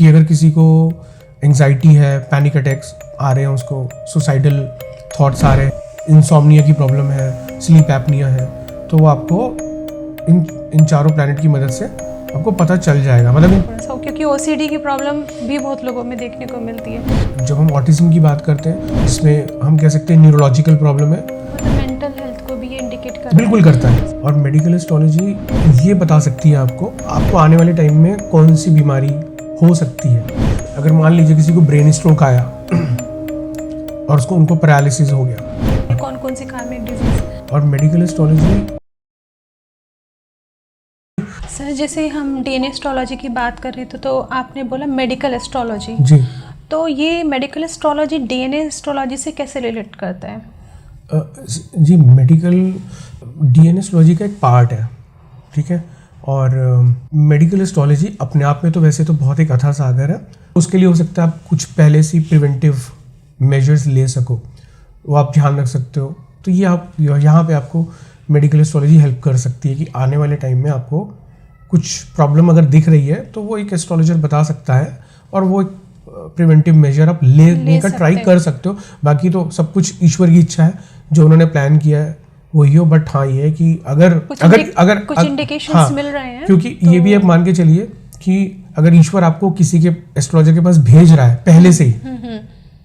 कि अगर किसी को एंजाइटी है, पैनिक अटैक्स आ रहे हैं, उसको सुसाइडल थॉट्स आ रहे हैं, इंसोम्निया की प्रॉब्लम है, स्लीप एपनिया है, तो वो आपको इन चारों प्लैनेट की मदद से आपको पता चल जाएगा। मतलब क्योंकि ओसीडी की प्रॉब्लम भी बहुत लोगों में देखने को मिलती है। जब हम ऑटिज्म की बात करते हैं, जिसमें हम कह सकते हैं न्यूरोलॉजिकल प्रॉब्लम है, मतलब मेंटल हेल्थ को भी ये इंडिकेट करता बिल्कुल करता है। और मेडिकल एस्ट्रोलॉजी ये बता सकती है आपको आने वाले टाइम में कौन सी बीमारी हो सकती है। अगर मान लीजिए किसी को ब्रेन स्ट्रोक आया और उनको पैरालिसिस हो गया, कौन कौन सी कार्मिक डिजीज। और मेडिकल एस्ट्रोलॉजी सर जैसे हम डीएनए एस्ट्रोलॉजी की बात कर रहे थे, तो आपने बोला मेडिकल एस्ट्रोलॉजी, जी, तो ये मेडिकल एस्ट्रोलॉजी डीएनए एस्ट्रोलॉजी से कैसे रिलेट करता है? जी, मेडिकल डीएनए एस्ट्रोलॉजी का एक पार्ट है, ठीक है। और मेडिकल एस्ट्रोलॉजी अपने आप में तो वैसे तो बहुत एक अथाह सागर है। उसके लिए हो सकता है आप कुछ पहले से प्रिवेंटिव मेजर्स ले सको, वो आप ध्यान रख सकते हो। तो ये आप यहाँ पे आपको मेडिकल एस्ट्रोलॉजी हेल्प कर सकती है कि आने वाले टाइम में आपको कुछ प्रॉब्लम अगर दिख रही है तो वो एक एस्ट्रोलॉजर बता सकता है, और वो एक प्रिवेंटिव मेजर आप लेने का ट्राई कर सकते हो। बाकी तो सब कुछ ईश्वर की इच्छा है, जो उन्होंने प्लान किया है वही हो। बट हाँ, ये है कि अगर कुछ इंडिकेशंस हाँ, मिल रहे हैं, क्योंकि तो ये भी आप मान के चलिए कि अगर ईश्वर आपको किसी के एस्ट्रोलॉजर के पास भेज रहा है पहले से ही,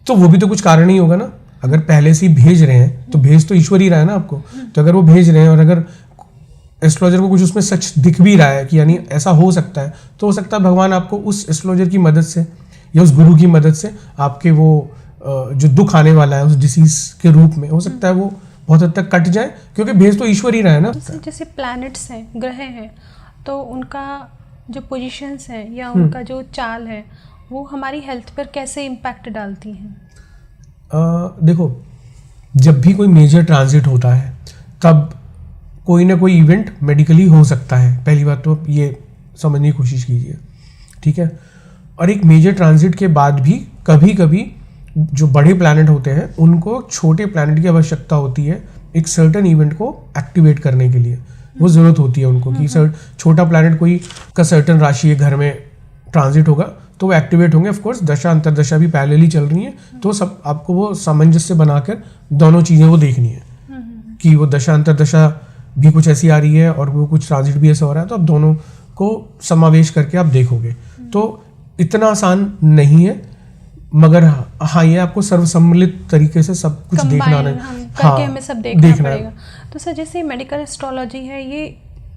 तो वो भी तो कुछ कारण ही होगा ना। अगर पहले से ही भेज रहे हैं तो भेज तो ईश्वर ही रहा है ना आपको। तो अगर वो भेज रहे हैं और अगर एस्ट्रोलॉजर को कुछ उसमें सच दिख भी रहा है कि यानी ऐसा हो सकता है, तो हो सकता है भगवान आपको उस एस्ट्रोलॉजर की मदद से या उस गुरु की मदद से आपके वो जो दुख आने वाला है उस डिसीज के रूप में, हो सकता है वो बहुत हद तक कट जाए, क्योंकि भेज तो ईश्वर ही रहा है ना। जैसे प्लैनेट्स हैं, ग्रह हैं, तो उनका जो पोजीशंस हैं या उनका जो चाल है वो हमारी हेल्थ पर कैसे इम्पैक्ट डालती हैं? देखो, जब भी कोई मेजर ट्रांजिट होता है तब कोई ना कोई इवेंट मेडिकली हो सकता है। पहली बात तो ये समझने की कोशिश कीजिए, ठीक है। और एक मेजर ट्रांजिट के बाद भी कभी कभी जो बड़े प्लैनेट होते हैं उनको छोटे प्लैनेट की आवश्यकता होती है एक सर्टेन इवेंट को एक्टिवेट करने के लिए। वो ज़रूरत होती है उनको कि छोटा प्लैनेट कोई का सर्टेन राशि घर में ट्रांजिट होगा तो वो एक्टिवेट होंगे। ऑफकोर्स दशा अंतरदशा भी पैरेलली चल रही है, तो सब आपको वो सामंजस्य बनाकर दोनों चीज़ें वो देखनी है कि वो दशा अंतरदशा भी कुछ ऐसी आ रही है और वो कुछ ट्रांजिट भी ऐसा हो रहा है, तो आप दोनों को समावेश करके आप देखोगे। तो इतना आसान नहीं है, मगर हाँ, ये आपको सर्वसम्मिलित तरीके से सब कुछ देखना है। हाँ, हमें सब देखना पड़ेगा। तो सर जैसे मेडिकल एस्ट्रोलॉजी है, ये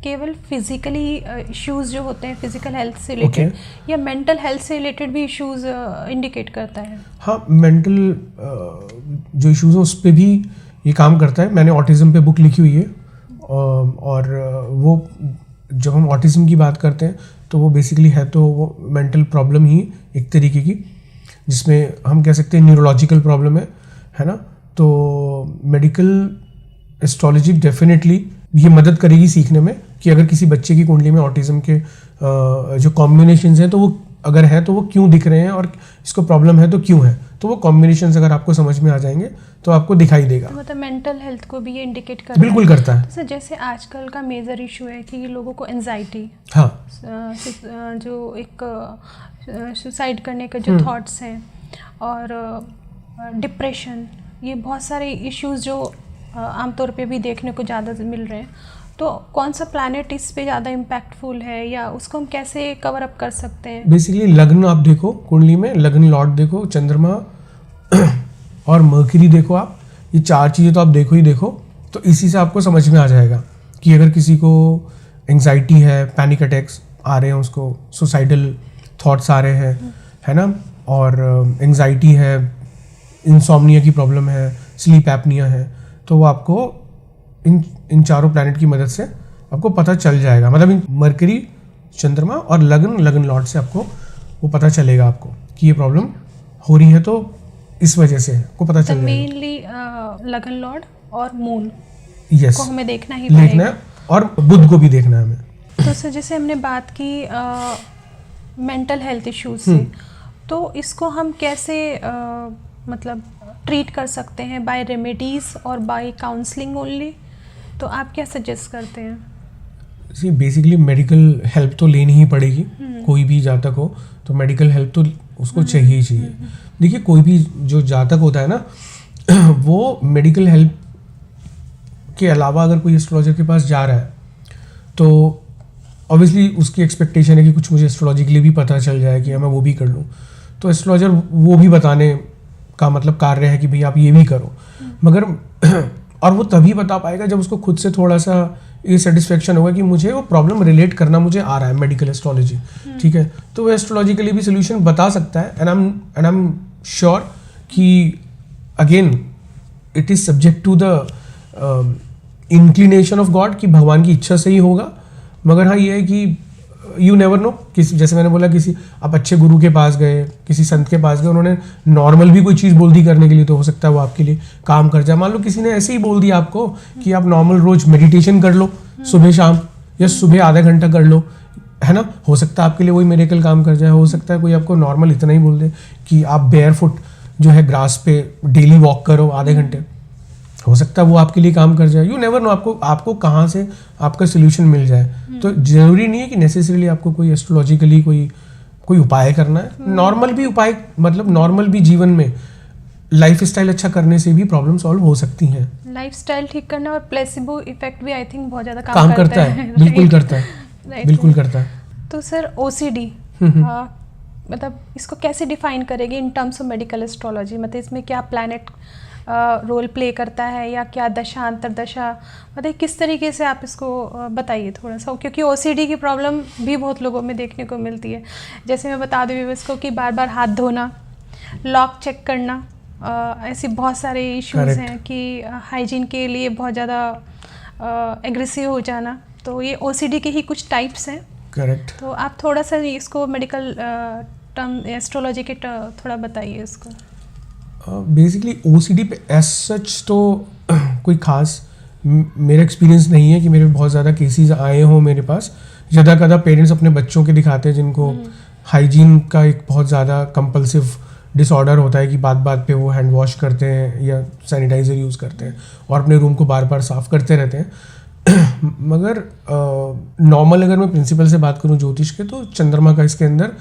केवल फिजिकली इश्यूज जो होते हैं फिजिकल हेल्थ से रिलेटेड या मेंटल हेल्थ से रिलेटेड भी इश्यूज इंडिकेट करता है? हाँ, मेंटल जो इश्यूज है उस पर भी ये काम करता है। मैंने ऑटिज्म पे बुक लिखी हुई है, और वो जब हम ऑटिज्म की बात करते हैं तो वो बेसिकली है तो वो मेंटल प्रॉब्लम ही एक तरीके की, जिसमें हम कह सकते हैं न्यूरोलॉजिकल प्रॉब्लम है ना। तो मेडिकल एस्ट्रोलॉजी डेफिनेटली ये मदद करेगी सीखने में कि अगर किसी बच्चे की कुंडली में ऑटिज्म के जो कॉम्बिनेशंस हैं तो वो अगर है तो वो क्यों दिख रहे हैं, और इसको प्रॉब्लम है तो क्यों है। तो वो कॉम्बिनेशंस अगर आपको समझ में आ जाएंगे तो आपको दिखाई देगा। तो मतलब मेंटल हेल्थ को भी ये इंडिकेट करता बिल्कुल करता है। तो जैसे आजकल का मेजर इशू है कि लोगों को एंजाइटी, हाँ, जो एक सुसाइड करने के जो थॉट्स हैं, और डिप्रेशन, ये बहुत सारे इश्यूज जो आमतौर पे भी देखने को ज़्यादा मिल रहे हैं। तो कौन सा प्लैनेट इस पे ज़्यादा इम्पैक्टफुल है या उसको हम कैसे कवर अप कर सकते हैं? बेसिकली लग्न आप देखो, कुंडली में लग्न लॉर्ड देखो, चंद्रमा और मर्क्यूरी देखो, आप ये चार चीज़ें तो आप देखो ही देखो। तो इसी से आपको समझ में आ जाएगा कि अगर किसी को एंजाइटी है, पैनिक अटैक्स आ रहे हैं, उसको सुसाइडल थॉट्स आ रहे हैं, है ना, और एंजाइटी है, इंसोम्निया की प्रॉब्लम है, स्लीप एपनिया है, तो वो आपको इन चारों प्लैनेट की मदद से आपको पता चल जाएगा। मतलब मर्क्यूरी, चंद्रमा और लग्न लॉर्ड से आपको वो पता चलेगा आपको कि ये प्रॉब्लम हो रही है, तो इस वजह से आपको पता चल जाएगा। मेनली लग्न लॉर्ड और मून को हमें देखना है, और बुध को भी देखना है हमें। तो सर जैसे हमने बात की मेंटल हेल्थ इश्यूज से, तो इसको हम कैसे मतलब ट्रीट कर सकते हैं? बाय रेमेडीज और बाय काउंसलिंग ओनली? तो आप क्या सजेस्ट करते हैं? सी बेसिकली मेडिकल हेल्प तो लेनी ही पड़ेगी, कोई भी जातक हो तो मेडिकल हेल्प तो उसको चाहिए ही चाहिए। देखिए कोई भी जो जातक होता है ना वो मेडिकल हेल्प के अलावा अगर कोई एस्ट्रोलॉजर के पास जा रहा है तो ऑब्वियसली उसकी एक्सपेक्टेशन है कि कुछ मुझे एस्ट्रोलॉजी के लिए भी पता चल जाए कि मैं वो भी कर लूँ, तो एस्ट्रोलॉजर वो भी बताने का मतलब कार्य है कि भाई आप ये भी करो, मगर और वो तभी बता पाएगा जब उसको खुद से थोड़ा सा ये सेटिस्फेक्शन होगा कि मुझे वो प्रॉब्लम रिलेट करना मुझे आ रहा है मेडिकल एस्ट्रोलॉजी, ठीक है, तो वो एस्ट्रोलॉजी के लिए भी सोल्यूशन बता सकता है। एंड आई एम श्योर कि again it is subject to the inclination of God कि भगवान की इच्छा से ही होगा, मगर हाँ ये है कि यू नेवर नो, किसी जैसे मैंने बोला किसी आप अच्छे गुरु के पास गए, किसी संत के पास गए, उन्होंने नॉर्मल भी कोई चीज़ बोल दी करने के लिए, तो हो सकता है वो आपके लिए काम कर जाए। मान लो किसी ने ऐसे ही बोल दिया आपको कि आप नॉर्मल रोज मेडिटेशन कर लो सुबह शाम, या सुबह आधा घंटा कर लो, है ना, हो सकता है आपके लिए वही मिरेकल काम कर जाए। हो सकता है कोई आपको नॉर्मल इतना ही बोल दे कि आप बेयर फुट जो है ग्रास पे डेली वॉक करो आधे घंटे, हो सकता है वो आपके लिए काम कर जाए। यू नेवर नो आपको कहाँ से आपका सोल्यूशन मिल जाए। तो जरूरी नहीं है कि नेसेसरीली आपको कोई एस्ट्रोलॉजिकली कोई उपाय करना है। नॉर्मल भी उपाय मतलब नॉर्मल भी जीवन में लाइफ स्टाइल अच्छा करने से भी प्रॉब्लम सॉल्व हो सकती हैं। लाइफ स्टाइल ठीक करना और प्लेसिबो इफेक्ट भी आई थिंक बहुत ज़्यादा काम करता है बिल्कुल करता है बिल्कुल करता है। तो सर OCD मतलब इसको कैसे डिफाइन करेंगे in terms of medical astrology? मतलब इसमें क्या प्लैनेट रोल प्ले करता है या क्या दशा अंतरदशा, मतलब किस तरीके से आप इसको बताइए थोड़ा सा, क्योंकि OCD की प्रॉब्लम भी बहुत लोगों में देखने को मिलती है। जैसे मैं बता दूँ इसको कि बार बार हाथ धोना, लॉक चेक करना, ऐसे बहुत सारे इश्यूज़ हैं कि हाइजीन के लिए बहुत ज़्यादा एग्रेसिव हो जाना, तो ये OCD के ही कुछ टाइप्स हैं। करेक्ट। तो आप थोड़ा सा इसको मेडिकल टर्म एस्ट्रोलॉजी के थोड़ा बताइए इसको। बेसिकली OCD पे एज सच तो कोई खास मेरा एक्सपीरियंस नहीं है कि मेरे बहुत ज़्यादा केसेस आए हों मेरे पास। ज़्यादा कदा पेरेंट्स अपने बच्चों के दिखाते हैं जिनको हाइजीन का एक बहुत ज़्यादा कंपल्सिव डिसऑर्डर होता है कि बात बात पे वो हैंड वॉश करते हैं या सैनिटाइज़र यूज़ करते हैं और अपने रूम को बार बार साफ़ करते रहते हैं। मगर नॉर्मल अगर मैं प्रिंसिपल से बात करूं ज्योतिष के, तो चंद्रमा का इसके अंदर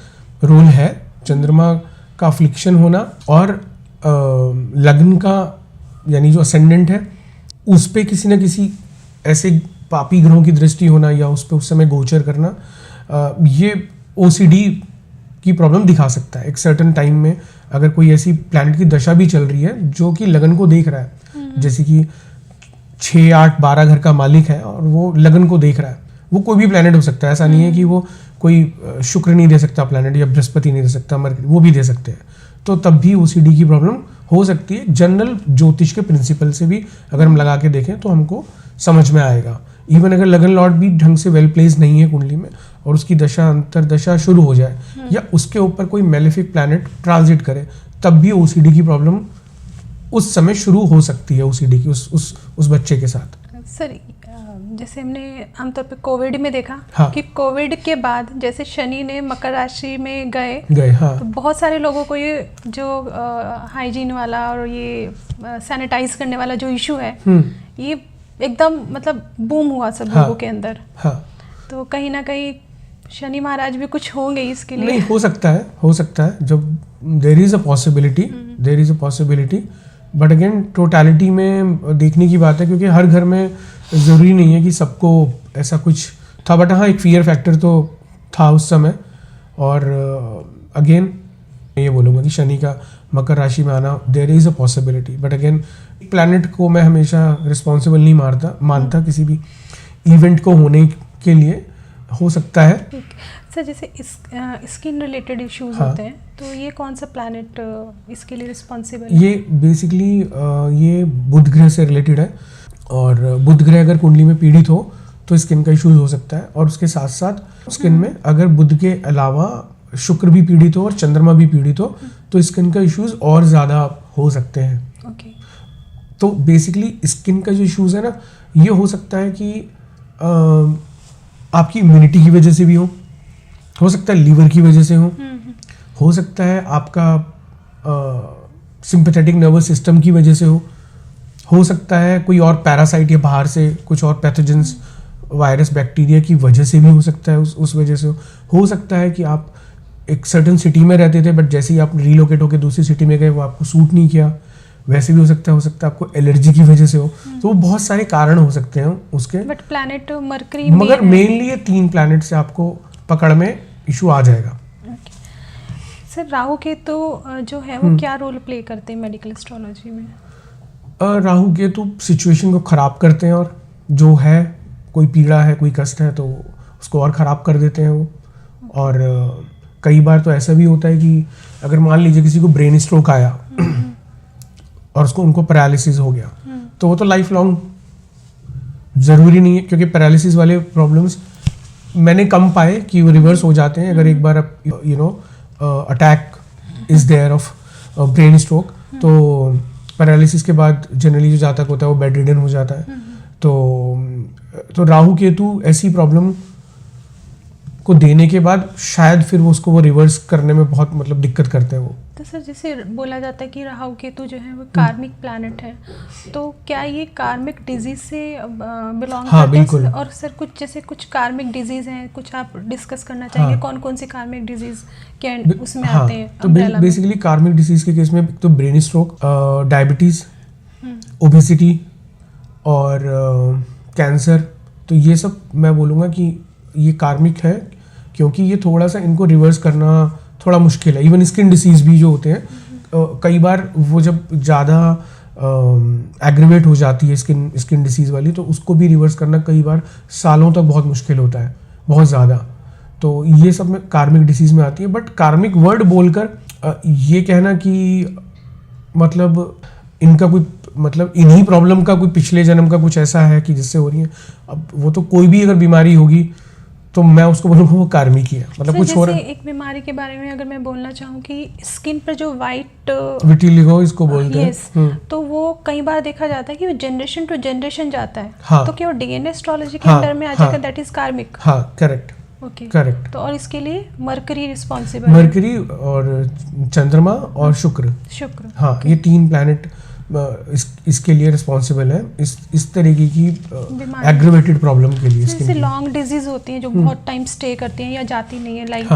रोल है। चंद्रमा का अफ्लिक्शन होना और लग्न का यानी जो असेंडेंट है उस पे किसी न किसी ऐसे पापी ग्रहों की दृष्टि होना या उस पे उस समय गोचर करना, ये OCD की प्रॉब्लम दिखा सकता है। एक सर्टेन टाइम में अगर कोई ऐसी प्लैनेट की दशा भी चल रही है जो कि लगन को देख रहा है, जैसे कि 6, 8, 12 घर का मालिक है और वो लगन को देख रहा है, वो कोई भी प्लैनेट हो सकता है, ऐसा नहीं है कि वो कोई शुक्र नहीं दे सकता प्लैनेट या बृहस्पति नहीं दे सकता, मरकरी, वो भी दे सकते हैं। तो तब भी OCD की प्रॉब्लम हो सकती है। जनरल ज्योतिष के प्रिंसिपल से भी अगर हम लगा के देखें तो हमको समझ में आएगा। इवन अगर लगन लॉर्ड भी ढंग से वेल प्लेस नहीं है कुंडली में और उसकी दशा अंतरदशा शुरू हो जाए या उसके ऊपर कोई मेलेफिक प्लैनेट ट्रांजिट करे, तब भी OCD की प्रॉब्लम उस समय शुरू हो सकती है OCD की उस बच्चे के साथ। सर जैसे हमने आमतौर पे कोविड में देखा, हाँ। कि कोविड के बाद जैसे शनि ने मकर राशि में गए, हाँ। तो बहुत सारे लोगों को ये जो हाइजीन वाला और ये सैनिटाइज करने वाला जो इशू है, ये एकदम मतलब बूम हुआ सब लोगों के अंदर। हाँ। तो कहीं ना कहीं शनि महाराज भी कुछ होंगे इसके लिए। नहीं, हो सकता है जब there is a possibility, but again totality में देखने की बात है, क्योंकि हर घर में ज़रूरी नहीं है कि सबको ऐसा कुछ था, बट हाँ एक फियर फैक्टर तो था उस समय। और अगेन मैं ये बोलूँगा कि शनि का मकर राशि में आना there is a possibility, but again planet को मैं हमेशा रिस्पॉन्सिबल नहीं मानता किसी भी इवेंट को होने के लिए। हो सकता है सर जैसे स्किन रिलेटेड इश्यूज होते हैं, तो ये कौन सा प्लैनेट इसके लिए रिस्पॉन्सिबल है? ये बेसिकली ये बुध ग्रह से रिलेटेड है, और बुध ग्रह अगर कुंडली में पीड़ित हो तो स्किन का इश्यूज हो सकता है। और उसके साथ साथ स्किन में अगर बुध के अलावा शुक्र भी पीड़ित हो और चंद्रमा भी पीड़ित हो तो स्किन का इश्यूज और ज़्यादा हो सकते हैं। ओके। तो बेसिकली स्किन का जो इश्यूज है ना, ये हो सकता है कि आपकी इम्यूनिटी की वजह से भी हो सकता है लीवर की वजह से हो सकता है आपका सिंपैथेटिक नर्वस सिस्टम की वजह से हो सकता है कोई और पैरासाइट या बाहर से कुछ और पैथोजेंस वायरस बैक्टीरिया की वजह से भी हो सकता है, उस वजह से हो सकता है कि आप एक सर्टन सिटी में रहते थे बट जैसे ही आप रीलोकेट होकर दूसरी सिटी में गए वो आपको सूट नहीं किया, वैसे भी हो सकता है आपको एलर्जी की वजह से हो। तो वो बहुत सारे कारण हो सकते हैं उसके, बट प्लैनेट मरकरी मगर मेनली ये 3 प्लैनेट से आपको पकड़ में इशू आ जाएगा। सर राहु केतु जो है वो क्या रोल प्ले करते हैं मेडिकल एस्ट्रोलॉजी में? राहु केतु सिचुएशन को ख़राब करते हैं और जो है कोई पीड़ा है कोई कष्ट है तो उसको और ख़राब कर देते हैं वो। और कई बार तो ऐसा भी होता है कि अगर मान लीजिए किसी को ब्रेन स्ट्रोक आया और उनको पैरालिसिस हो गया तो वो तो लाइफ लॉन्ग ज़रूरी नहीं है, क्योंकि पैरालिसिस वाले प्रॉब्लम्स मैंने कम पाए कि वो रिवर्स हो जाते हैं अगर एक बार attack is there of brain stroke. तो पैरालिसिस के बाद जनरली जो जातक होता है वो बेड रिडन हो जाता है। तो राहु केतु ऐसी प्रॉब्लम को देने के बाद शायद फिर वो रिवर्स करने में बहुत मतलब दिक्कत करते हैं वो। तो सर जैसे बोला जाता है कि राहु केतु जो है वो कार्मिक प्लैनेट है, तो क्या ये कार्मिक डिजीज से बिलोंग करते हैं? और सर कुछ कार्मिक डिजीज हैं, कुछ आप डिस्कस करना चाहेंगे? कौन कौन सी कार्मिक डिजीज के उसमें आते हैं? तो बेसिकली कार्मिक डिजीज के केस में तो ब्रेन स्ट्रोक, डायबिटीज, ओबेसिटी और कैंसर, तो ये सब मैं बोलूँगा कि ये कार्मिक है, क्योंकि ये थोड़ा सा इनको रिवर्स करना थोड़ा मुश्किल है। इवन स्किन डिसीज भी जो होते हैं कई बार वो जब ज़्यादा एग्रीवेट हो जाती है स्किन डिसीज वाली, तो उसको भी रिवर्स करना कई बार सालों तक बहुत मुश्किल होता है, बहुत ज़्यादा। तो ये सब में कार्मिक डिसीज में आती है। बट कार्मिक वर्ड बोलकर ये कहना कि मतलब इनका कोई मतलब इन्हीं प्रॉब्लम का कोई पिछले जन्म का कुछ ऐसा है कि जिससे हो रही है, अब वो तो कोई भी अगर बीमारी होगी तो मैं उसको बोलूँगा वो कार्मिक ही है, मतलब कुछ हो रहा है। एक बीमारी के बारे में अगर मैं बोलना चाहूँ कि स्किन पर जो वाइट विटिलिगो इसको बोलते हैं, तो वो कई बार देखा जाता है कि वो जनरेशन टू जनरेशन जाता है। हाँ, तो क्या वो डीएनए एस्ट्रोलॉजी के अंदर में आ जाएगा? दैट इज कार्मिक। हाँ करेक्ट, ओके करेक्ट। तो और इसके लिए मरकरी रिस्पॉन्सिबल, मरकरी और चंद्रमा और शुक्र, हाँ ये 3 प्लैनेट इसके लिए रिस्पॉन्सिबल है इस तरीके की एग्रीवेटेड प्रॉब्लम के लिए। जैसे लॉन्ग डिजीज होती हैं जो बहुत टाइम स्टे करती हैं या जाती नहीं है लाइक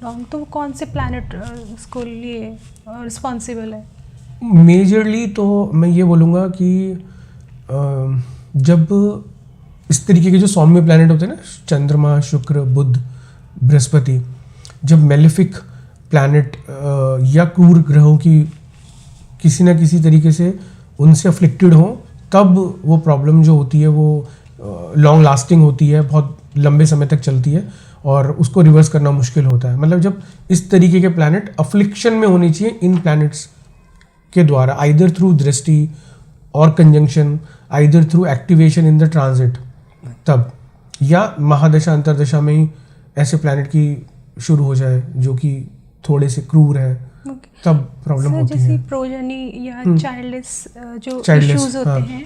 लॉन्ग, तो कौन से प्लैनेट इसको लिए रिस्पॉन्सिबल है? मेजरली तो मैं ये बोलूँगा कि जब इस तरीके के जो सौम्य प्लैनेट होते हैं ना, चंद्रमा, शुक्र, बुध, बृहस्पति, जब मेलेफिक प्लैनेट या क्रूर ग्रहों की किसी ना किसी तरीके से उनसे अफ्लिक्टेड हो, तब वो प्रॉब्लम जो होती है वो लॉन्ग लास्टिंग होती है, बहुत लंबे समय तक चलती है और उसको रिवर्स करना मुश्किल होता है। मतलब जब इस तरीके के प्लैनेट अफ्लिक्शन में होनी चाहिए इन प्लैनेट्स के द्वारा, आइदर थ्रू दृष्टि और conjunction, either through activation in the transit, तब या महादशा अंतरदशा में ही ऐसे प्लैनेट की शुरू हो जाए जो कि थोड़े से क्रूर है, तब प्रॉब्लम होती है। जैसे प्रोजनी या चाइल्डलेस जो इश्यूज होते हैं,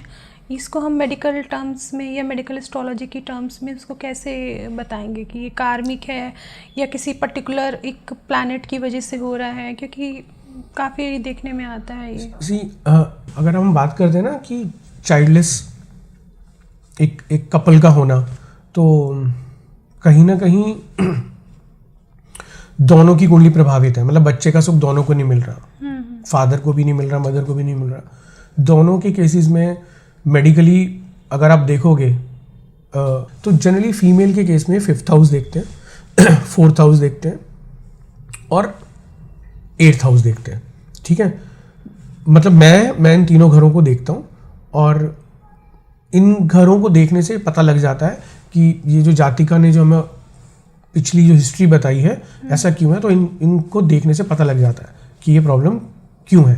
इसको हम मेडिकल टर्म्स में या मेडिकल एस्ट्रोलॉजी की टर्म्स में उसको कैसे बताएंगे कि ये कार्मिक है या किसी पर्टिकुलर एक प्लैनेट की वजह से हो रहा है? क्योंकि काफ़ी देखने में आता है ये। अगर हम बात करते हैं ना कि चाइल्डलेस एक कपल का होना, तो कहीं ना कहीं दोनों की कुंडली प्रभावित है। मतलब बच्चे का सुख दोनों को नहीं मिल रहा, फादर को भी नहीं मिल रहा, मदर को भी नहीं मिल रहा। दोनों के केसेस में मेडिकली अगर आप देखोगे तो जनरली फीमेल के केस में 5th हाउस देखते हैं, 4th हाउस देखते हैं और 8th हाउस देखते हैं। ठीक है, मतलब मैं इन तीनों घरों को देखता हूँ और इन घरों को देखने से पता लग जाता है कि ये जो जातिका ने जो हमें पिछली जो हिस्ट्री बताई है ऐसा क्यों है, तो इनको देखने से पता लग जाता है कि ये प्रॉब्लम क्यों है।